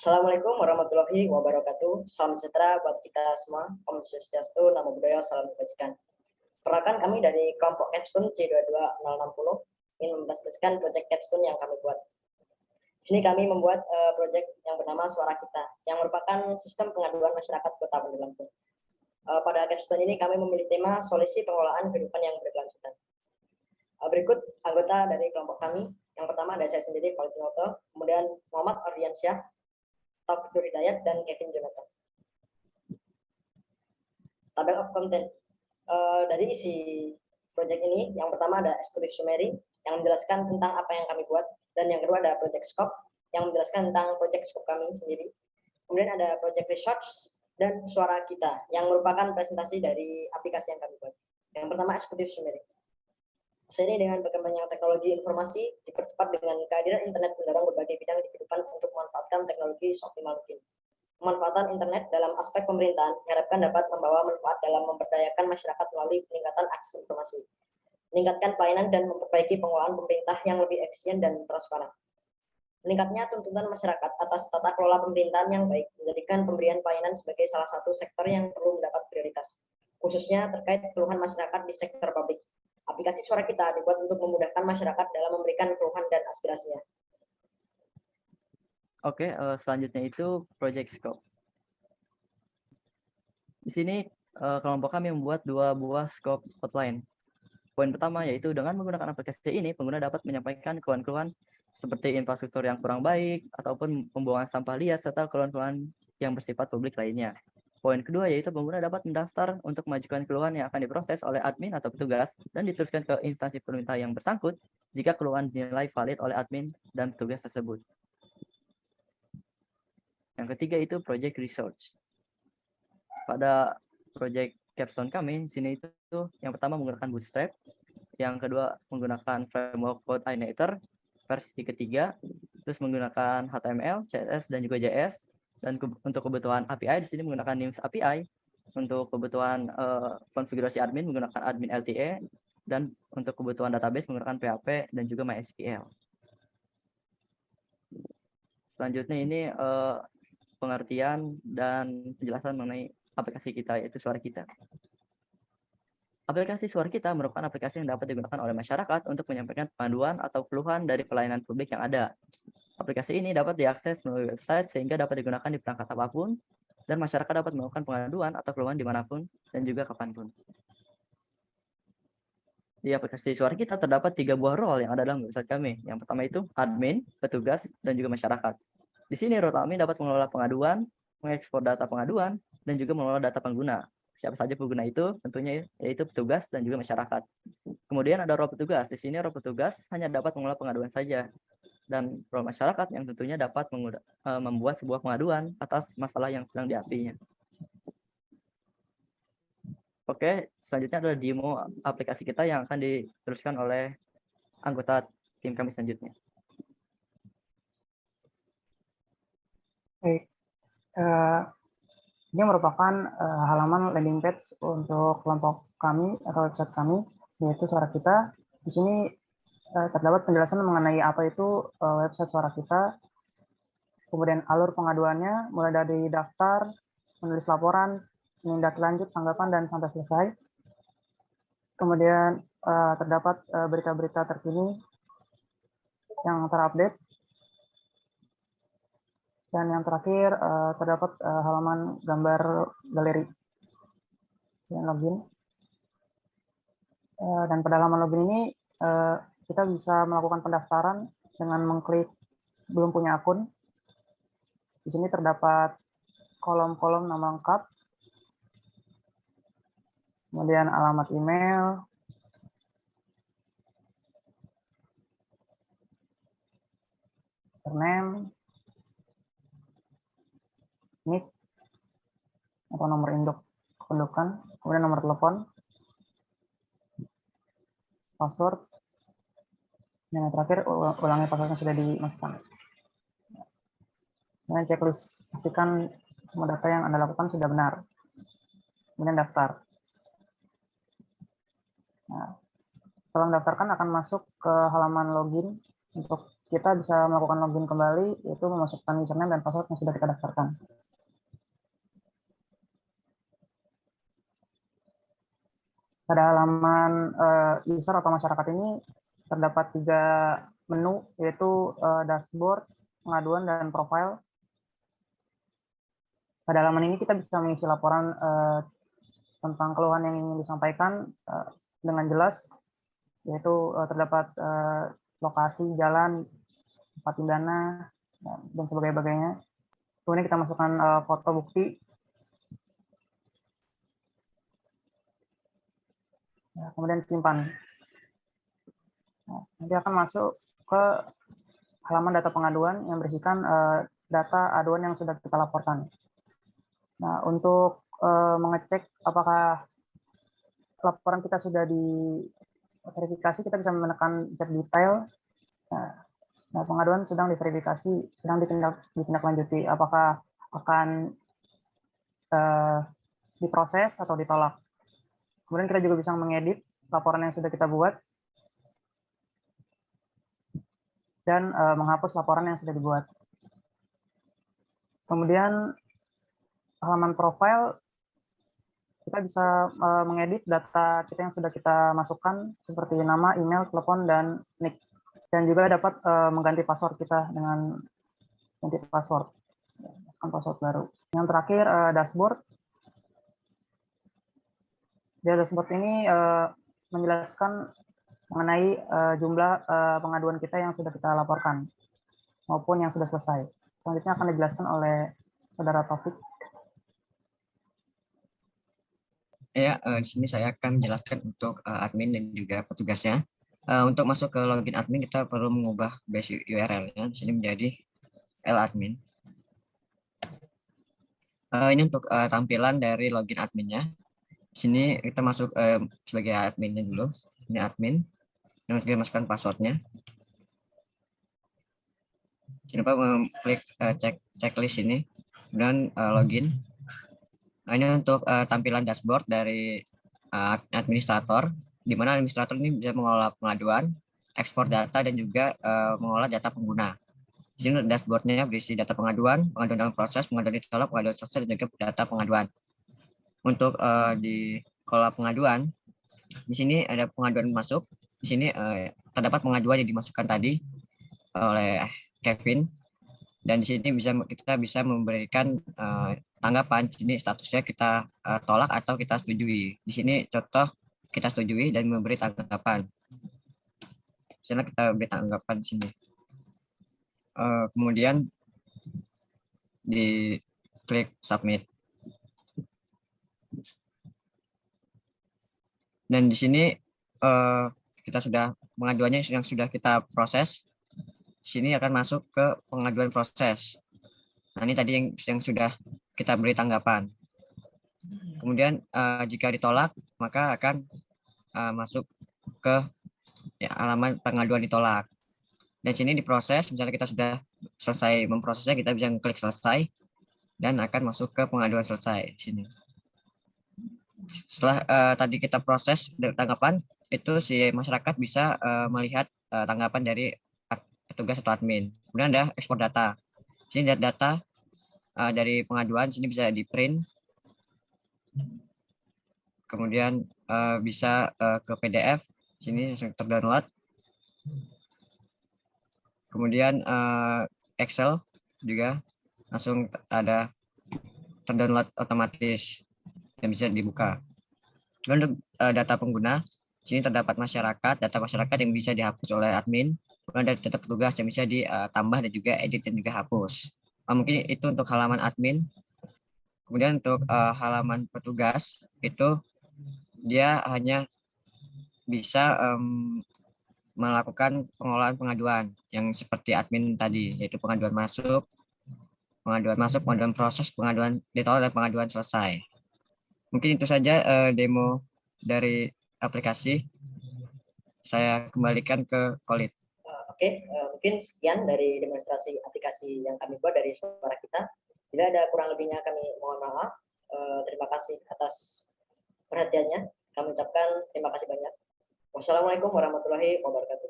Assalamualaikum warahmatullahi wabarakatuh. Salam sejahtera buat kita semua. Om Swastiastu, Namo Buddhaya, Salam Kebajikan. Perkenalkan kami dari kelompok Capstone C22060 ingin mempresentasikan proyek Capstone yang kami buat. Di sini kami membuat proyek yang bernama Suara Kita, yang merupakan sistem pengaduan masyarakat Kota Bandar Lampung. Pada Capstone ini kami memilih tema solusi pengelolaan kehidupan yang berkelanjutan. Berikut anggota dari kelompok kami. Yang pertama ada saya sendiri, Valentinoto, kemudian Muhammad Ardiansyah, Taufik Hidayat, dan Kevin Jonathan. Table of content. Dari isi proyek ini, yang pertama ada executive summary yang menjelaskan tentang apa yang kami buat, dan yang kedua ada project scope yang menjelaskan tentang project scope kami sendiri. Kemudian ada project research dan suara kita yang merupakan presentasi dari aplikasi yang kami buat. Yang pertama executive summary. Seiring dengan berkembangnya teknologi informasi dipercepat dengan kehadiran internet mendorong berbagai bidang di kehidupan untuk memanfaatkan teknologi seoptimal mungkin. Pemanfaatan internet dalam aspek pemerintahan diharapkan dapat membawa manfaat dalam memberdayakan masyarakat melalui peningkatan akses informasi, meningkatkan pelayanan dan memperbaiki pengelolaan pemerintah yang lebih efisien dan transparan. Meningkatnya tuntutan masyarakat atas tata kelola pemerintahan yang baik menjadikan pemberian pelayanan sebagai salah satu sektor yang perlu mendapat prioritas, khususnya terkait keluhan masyarakat di sektor publik. Aplikasi Suara Kita dibuat untuk memudahkan masyarakat dalam memberikan keluhan dan aspirasinya. Oke, selanjutnya itu project scope. Di sini kelompok kami membuat 2 buah scope outline. Poin pertama yaitu dengan menggunakan aplikasi ini, pengguna dapat menyampaikan keluhan-keluhan seperti infrastruktur yang kurang baik, ataupun pembuangan sampah liar, serta keluhan-keluhan yang bersifat publik lainnya. Poin kedua yaitu pengguna dapat mendaftar untuk mengajukan keluhan yang akan diproses oleh admin atau petugas dan diteruskan ke instansi pemerintah yang bersangkut jika keluhan dinilai valid oleh admin dan petugas tersebut. Yang ketiga itu project research. Pada project Capstone kami, sini itu yang pertama menggunakan Bootstrap, yang kedua menggunakan framework Code Igniter, versi ketiga, terus menggunakan HTML, CSS, dan juga JS, dan untuk kebutuhan API di sini menggunakan NIMS API, untuk kebutuhan konfigurasi admin menggunakan admin LTE, dan untuk kebutuhan database menggunakan PHP dan juga MySQL. Selanjutnya ini pengertian dan penjelasan mengenai aplikasi kita, yaitu Suara Kita. Aplikasi Suara Kita merupakan aplikasi yang dapat digunakan oleh masyarakat untuk menyampaikan pengaduan atau keluhan dari pelayanan publik yang ada. Aplikasi ini dapat diakses melalui website sehingga dapat digunakan di perangkat apapun, dan masyarakat dapat melakukan pengaduan atau keluhan dimanapun dan juga kapanpun. Di aplikasi Suara Kita terdapat 3 buah role yang ada dalam website kami. Yang pertama itu admin, petugas, dan juga masyarakat. Di sini role admin dapat mengelola pengaduan, mengekspor data pengaduan, dan juga mengelola data pengguna. Siapa saja pengguna itu tentunya yaitu petugas dan juga masyarakat. Kemudian ada role petugas. Di sini role petugas hanya dapat mengelola pengaduan saja. Dan role masyarakat yang tentunya dapat membuat sebuah pengaduan atas masalah yang sedang dihadapinya. Oke, selanjutnya adalah demo aplikasi kita yang akan diteruskan oleh anggota tim kami selanjutnya. Baik, ini merupakan halaman landing page untuk kelompok kami atau website kami, yaitu Suara Kita. Di sini terdapat penjelasan mengenai apa itu website Suara Kita, kemudian alur pengaduannya, mulai dari daftar, menulis laporan, menindaklanjut, tanggapan, dan sampai selesai. Kemudian terdapat berita-berita terkini yang terupdate. Dan yang terakhir terdapat halaman gambar galeri dan login. Dan pada halaman login ini kita bisa melakukan pendaftaran dengan mengklik belum punya akun. Di sini terdapat kolom-kolom nama lengkap, kemudian alamat email, username, nick atau nomor induk kependudukan, kemudian nomor telepon, password, dan yang terakhir ulangi password yang sudah dimasukkan. Kemudian checklist, pastikan semua data yang Anda lakukan sudah benar. Kemudian daftar. Nah, setelah mendaftarkan akan masuk ke halaman login untuk kita bisa melakukan login kembali, yaitu memasukkan username dan password yang sudah kita daftarkan. Pada halaman user atau masyarakat ini terdapat 3 menu, yaitu dashboard, pengaduan, dan profile. Pada halaman ini kita bisa mengisi laporan tentang keluhan yang ingin disampaikan dengan jelas, yaitu terdapat lokasi, jalan, tempat pidana, dan sebagainya. Kemudian kita masukkan foto bukti. Kemudian simpan. Nanti akan masuk ke halaman data pengaduan yang berisikan data aduan yang sudah kita laporkan. Nah, untuk mengecek apakah laporan kita sudah diverifikasi, kita bisa menekan cek detail. Nah, pengaduan sedang diverifikasi, sedang ditindaklanjuti. Apakah akan diproses atau ditolak. Kemudian kita juga bisa mengedit laporan yang sudah kita buat dan menghapus laporan yang sudah dibuat. Kemudian halaman profile, kita bisa mengedit data kita yang sudah kita masukkan seperti nama, email, telepon, dan nick. Dan juga dapat mengganti password kita dengan ganti password baru. Yang terakhir dashboard. Di dashboard ini menjelaskan mengenai jumlah pengaduan kita yang sudah kita laporkan maupun yang sudah selesai. Selanjutnya akan dijelaskan oleh Saudara Taufik. Ya, di sini saya akan menjelaskan untuk admin dan juga petugasnya. Untuk masuk ke login admin, kita perlu mengubah base URL-nya di sini menjadi ladmin. Ini untuk tampilan dari login adminnya. Di sini kita masuk sebagai adminnya dulu. Ini admin. Yang kita masukkan passwordnya. Jangan lupa mengklik checklist ini dan login. Nah, ini untuk tampilan dashboard dari administrator, di mana administrator ini bisa mengelola pengaduan, ekspor data, dan juga mengelola data pengguna. Di sini dashboardnya berisi data pengaduan dalam proses, pengaduan ditolak, pengaduan selesai, dan juga data pengaduan. Untuk di kolom pengaduan, di sini ada pengaduan masuk. Di sini terdapat pengaduan yang dimasukkan tadi oleh Kevin, dan di sini kita bisa memberikan tanggapan. Di sini statusnya kita tolak atau kita setujui. Di sini contoh kita setujui dan memberi tanggapan. Misalnya kita beri tanggapan di sini. Kemudian di klik submit. Dan di sini kita sudah pengaduannya yang sudah kita proses. Sini akan masuk ke pengaduan proses. Nah, ini tadi yang sudah kita beri tanggapan. Kemudian jika ditolak, maka akan masuk ke halaman pengaduan ditolak. Dan sini diproses, misalnya kita sudah selesai memprosesnya, kita bisa klik selesai dan akan masuk ke pengaduan selesai sini. Setelah tadi kita proses tanggapan, itu si masyarakat bisa melihat tanggapan dari petugas atau admin. Kemudian ada ekspor data. Sini data dari pengaduan, sini bisa di print. Kemudian bisa ke PDF, sini langsung terdownload. Kemudian Excel juga langsung ada terdownload otomatis dan bisa dibuka. Untuk data pengguna, sini terdapat masyarakat, data masyarakat yang bisa dihapus oleh admin. Kemudian data petugas yang bisa ditambah dan juga edit dan juga hapus. Mungkin itu untuk halaman admin. Kemudian untuk halaman petugas itu dia hanya bisa melakukan pengolahan pengaduan yang seperti admin tadi, yaitu pengaduan masuk, pengaduan proses, pengaduan ditolak, dan pengaduan selesai. Mungkin itu saja demo dari aplikasi. Saya kembalikan ke Khalid. Oke, mungkin sekian dari demonstrasi aplikasi yang kami buat dari suara kita. Bila ada kurang lebihnya kami mohon maaf. Terima kasih atas perhatiannya. Kami ucapkan terima kasih banyak. Wassalamualaikum warahmatullahi wabarakatuh.